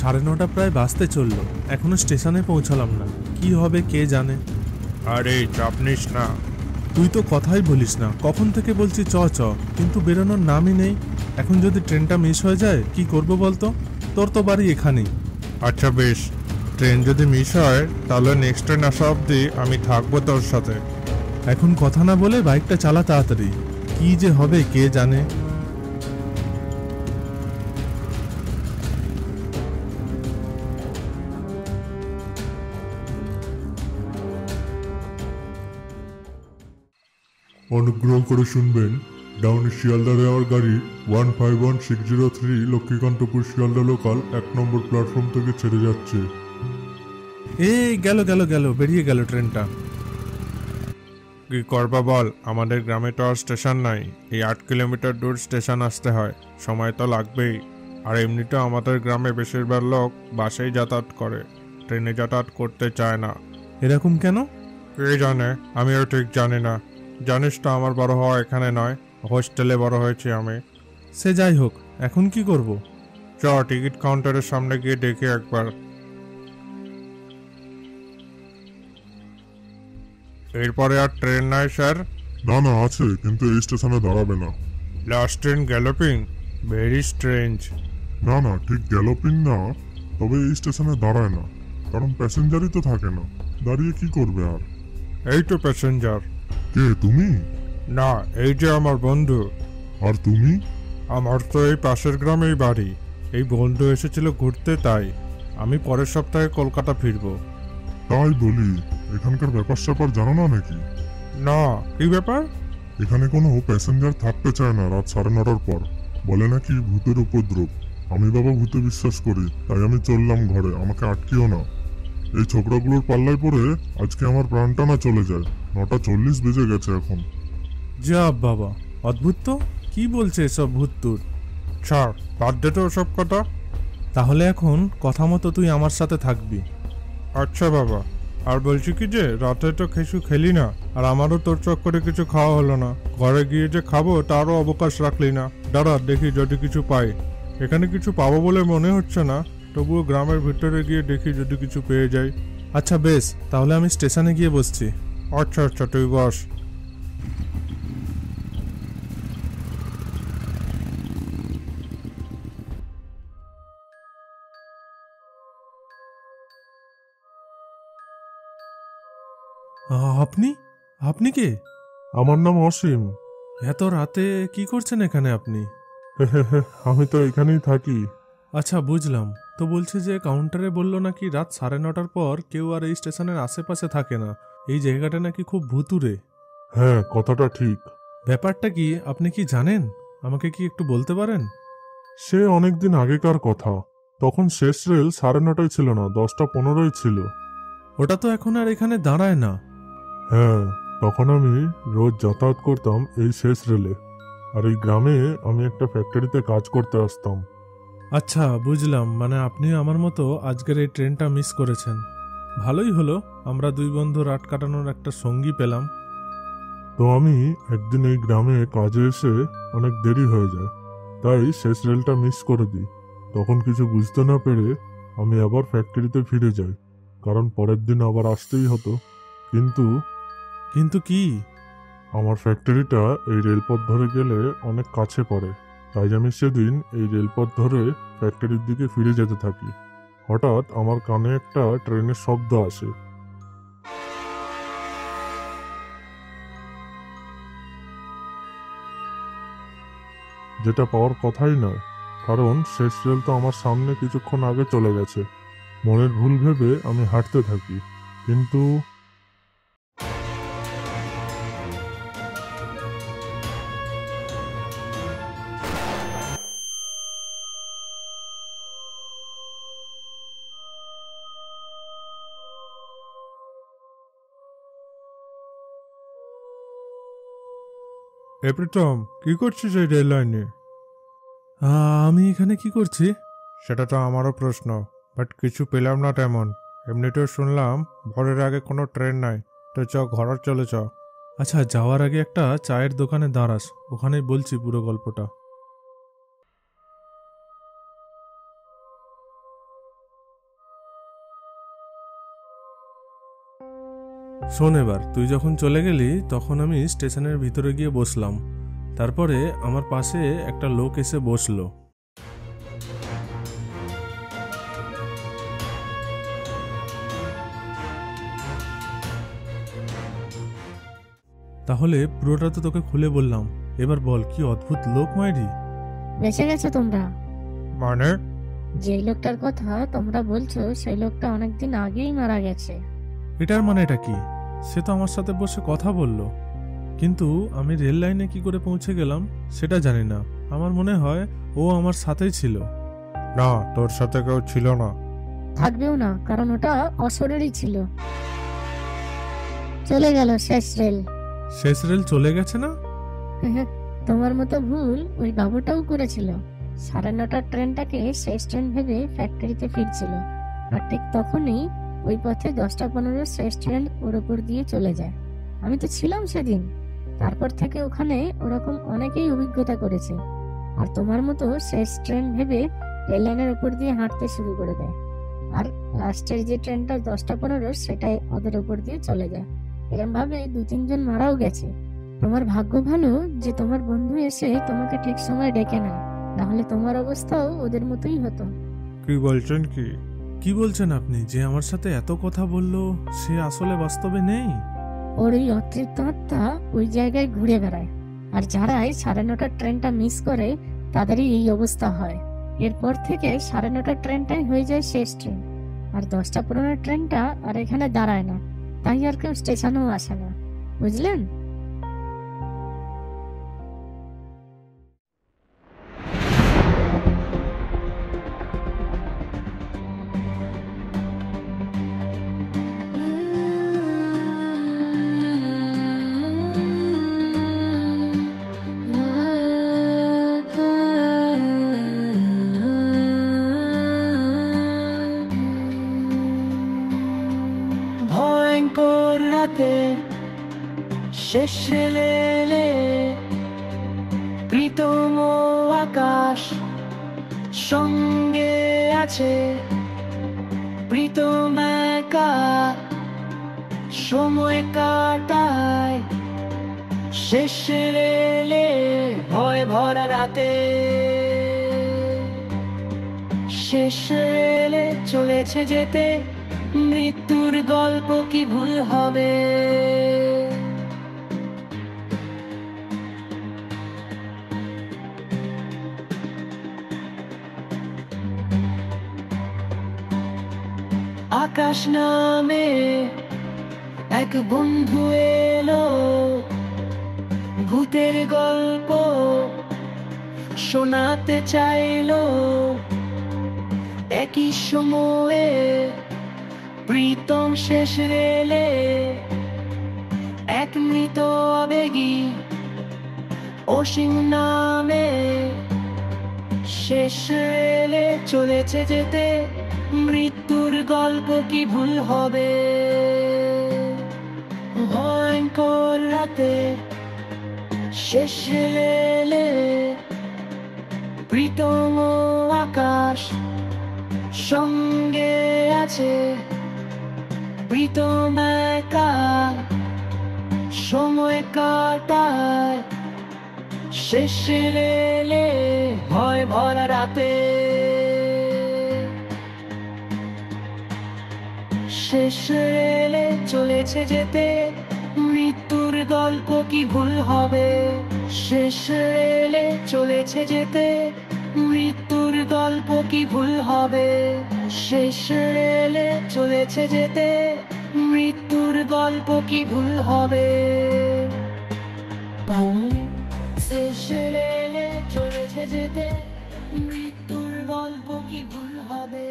9:30 প্রায় বাজতে চললো, এখনো স্টেশনে পৌঁছালাম না। কি হবে কে জানে। আরে চাপ নিস না। তুই তো কথাই বলিস না, কখন থেকে বলছি চ চ, কিন্তু বেরোনোর নামই নেই। এখন যদি ট্রেনটা মিস হয়ে যায় কি করব বলতো? তোর তো বাড়ি এখানেই। আচ্ছা বেশ, ট্রেন যদি মিস হয় তাহলে নেক্সট ট্রেন আসা অবধি আমি থাকবো তোর সাথে। এখন কথা না বলে বাইকটা চালা তাড়াতাড়ি, কি যে হবে কে জানে। অনুগ্রহ করে শুনবেন, ডাউনি শিয়ালদা যাওয়ার গাড়ি 151603 লক্ষ্মীকান্তপুর শিয়ালদা লোকাল 1 নম্বর প্ল্যাটফর্ম থেকে ছেড়ে যাচ্ছে। এই গেল গেল গেল, বেরিয়ে গেল ট্রেনটা। কি করবা বল, আমাদের গ্রামে তো আর স্টেশন নাই। এই 8 কিলোমিটার দূর স্টেশন আসতে হয়, সময় তো লাগবেই। আর এমনিতেও আমাদের গ্রামে বেশিরভাগ লোক বাসেই যাতায়াত করে, ট্রেনে যাতায়াত করতে চায় না। এরকম কেন? কে জানে, আমিও ঠিক জানি না। জানিস তো আমার বড় হওয়া এখানে নয়, হোস্টেলে বড় হয়েছি আমি। সে যাই হোক, এখন কি করব? চ টিকিট কাউন্টারের সামনে গিয়ে দেখি একবার। এরপরে আর ট্রেন নাই স্যার? না না, আছে, কিন্তু এই স্টেশনে দাঁড়াবে না। Last train galloping, very strange. না না, ঠিক গ্যালোপিং না, তবে এই স্টেশনে দাঁড়ায় না, কারণ প্যাসেঞ্জারই তো থাকে না, দাঁড়িয়ে কি করবে আর। এই তো প্যাসেঞ্জার। কে তুমি? না, এই যে আমার বন্ধু। আর তুমি? আমার তো এই পাশের গ্রামেই বাড়ি। এই বন্ধু এসেছিল ঘুরতে, তাই আমি পরের সপ্তাহে কলকাতা ফিরবো। তাই বলি, এখানকার ব্যাপার স্যাপার জানো না নাকি? না, কি ব্যাপার? এখানে কোনো প্যাসেঞ্জার থাকতে চায় না রাত 9:30 পর, বলে নাকি ভূতের উপদ্রব। আমি বাবা ভূতে বিশ্বাস করি, তাই আমি চললাম ঘরে, আমাকে আটকিও না। এই ছোকরাগুলোর পাল্লায় পড়ে আজকে আমার প্রাণটা না চলে যায়। 9:40 বেজে গেছে এখন। যা বাবা, অদ্ভুত তো, কি বলছে এসব ভূতটুত? ছাড়, বাদ দে তো ওসব কথা। তাহলে এখন কথা মতো তুই আমার সাথে থাকবি। আচ্ছা বাবা, আর বলছি কি যে রাতে তো কিছু খেলি না, আর আমারও তোর চক্করে কিছু খাওয়া হলো না। ঘরে গিয়ে যে খাবো তারও অবকাশ রাখলি না। দাঁড়া দেখি যদি কিছু পাই। এখানে কিছু পাবো বলে মনে হচ্ছে না, তবুও গ্রামের ভিতরে গিয়ে দেখি যদি কিছু পেয়ে যাই। আচ্ছা বেশ, তাহলে আমি স্টেশনে গিয়ে বসছি। আচ্ছা আচ্ছা, তুই বস। আপনি আপনি কে? আমার নাম অসীম। এত রাতে কি করছেন এখানে আপনি? আমি তো এখানেই থাকি। আচ্ছা বুঝলাম। তো বলছি যে কাউন্টারে বললো নাকি রাত 9:30 পর কেউ আর এই স্টেশনের আশেপাশে থাকে না, এই জায়গাটা নাকি খুব ভুতুরে। হ্যাঁ, কথাটা ঠিক। ব্যাপারটা কি আপনি কি জানেন? আমাকে কি একটু বলতে পারেন? সে অনেকদিন আগেকার কথা, তখন শেষ রেল 9:30 ছিল না, 10:15 ছিল। ওটা তো এখন আর এখানে দাঁড়ায় না। হ্যাঁ, তখন আমি রোজ যাতায়াত করতাম এই শেষ রেলে, আর এই গ্রামে আমি একটা ফ্যাক্টরিতে কাজ করতে আসতাম। আচ্ছা বুঝলাম, মানে আপনি আমার মতো আজকের এই ট্রেনটা মিস করেছেন। ভালোই হলো, আমরা দুই বন্ধু রাত কাটানোর একটা সঙ্গী পেলাম। তো আমি একদিন এই গ্রামে কাজে এসে অনেক দেরি হয়ে যায়, তাই শেষ রেলটা মিস করে দিই। তখন কিছু বুঝতে না পেরে আমি আবার ফ্যাক্টরিতে ফিরে যাই, কারণ পরের দিন আবার আসতেই হতো। কিন্তু কিন্তু কি? আমার ফ্যাক্টরিটা এই রেলপথ ধরে গেলে অনেক কাছে পড়ে, তাই আমি সেদিন এই রেলপথ ধরে ফ্যাক্টরির দিকে ফিরে যেতে থাকি। হঠাৎ আমার কানে একটা ট্রেনের শব্দ আসে। যেটা পাওয়ার কথাই নয়, কারণ শেষ রেল তো আমার সামনে কিছুক্ষণ আগে চলে গেছে। মনের ভুল ভেবে আমি হাঁটতে থাকি, কিন্তু এ প্রীতম, কি করছিস এই রেল লাইনে? আমি এখানে কি করছি? সেটা তো আমারও প্রশ্ন, বাট কিছু পেলাম না তেমন। এমনিতেও শুনলাম ভোরের আগে কোনো ট্রেন নাই, তো চ ঘর চলে চ। আচ্ছা, যাওয়ার আগে একটা চায়ের দোকানে দাঁড়াস, ওখানেই বলছি পুরো গল্পটা। শোন, এবার তুই যখন চলে গেলি তখন আমি স্টেশনের ভিতরে গিয়ে বসলাম। তারপরে আমার পাশে একটা লোক এসে বসলো। তাহলে পুরোটা তো তোকে খুলে বললাম, এবার বল কি অদ্ভুত লোক মাইরি। বেঁচে গেছো তোমরা? মানে? যে লোকটার কথা তোমরা বলছো সেই লোকটা অনেকদিন আগেই মারা গেছে। এটার মানে এটা কি? সে তো আমার সাথে বসে কথা বলল, কিন্তু আমি রেল লাইনে কি করে পৌঁছে গেলাম সেটা জানি না। আমার মনে হয় ও আমার সাথেই ছিল। না, তোর সাথে কেউ ছিল না। থাকবেও না, কারণ ওটা অশরীরই ছিল। চলে গেল শেষ রেল। শেষ রেল চলে গেছে না? তোমার মতো ভুল ওই বাবুটাও করেছিল। 9:30টার ট্রেনটাকে শেষ ট্রেন ভেবে ফ্যাক্টরিতে ফিরছিল, আর ঠিক তখনই ওই পথে 10:15 শেষ ট্রেন ওর উপর দিয়ে চলে যায়। আমি তো ছিলাম সেদিন। তারপর থেকে ওখানে ওরকম অনেকেই অভিজ্ঞতা করেছে, আর তোমার মতো শেষ ট্রেন ভেবে রেল লাইনের উপর দিয়ে হাঁটতে শুরু করে দেয়। আর লাস্টের যে ট্রেনটা 10:15 সেটাই ওদের উপর দিয়ে চলে যায়। এরকম ভাবে 2-3 জন মারাও গেছে। তোমার ভাগ্য ভালো যে তোমার বন্ধু এসে তোমাকে ঠিক সময় ডেকে নেয়, নাহলে তোমার অবস্থাও ওদের মতোই হতো। কি বলছেন কি? কি বলছেন আপনি? যে আমার সাথে এত কথা বললো সে আসলে বাস্তবে নেই? ওর ওই অতৃপ্ত আত্মা ওই জায়গায় ঘুরে বেড়ায়, আর যারাই 9:30টার ট্রেনটা মিস করে তাদেরই এই অবস্থা হয়। এরপর থেকে 9:30টার ট্রেনটাই হয়ে যায় শেষ ট্রেন, আর 10:15 ট্রেনটা আর এখানে দাঁড়ায় না। তাই আর কেউ স্টেশনেও আসে না, বুঝলেন? ভয়ঙ্কর রাতে শেষ রেলে প্রীতম আকাশ সঙ্গে আছে, প্রীতম একা সময় কাটায় শেষ রেলে ভয় ভরা রাতে। শেষ রেলে চলেছে যেতে, মৃত্যুর গল্প কি ভুল হবে? আকাশ নামে এক বন্ধু এলো, ভূতের গল্প শোনাতে চাইলো। একই সময়ে প্রীতম শেষ রেলে এক মৃত আবেগী অসীম নামে শেষ রেলে চলেছে যেতে, মৃত্যুর গল্প কি ভুল হবে? ভয়ঙ্কর রাতে শেষ রেলে প্রীতম আকাশ সঙ্গে আছে, প্রীতম একা সময় কাটায় শেষ রেলে ভয় ভরা রাতে। শেষ রেলে চলেছে যেতে, মৃত্যুর গল্প কি ভুল হবে? শেষ রেলে চলেছে যেতে, মৃত্যুর গল্প কি ভুল হবে? শেষ রেলে চলেছে যেতে, মৃত্যুর গল্প কি ভুল হবে? শেষ রেলে চলেছে যেতে, মৃত্যুর গল্প কি ভুল হবে?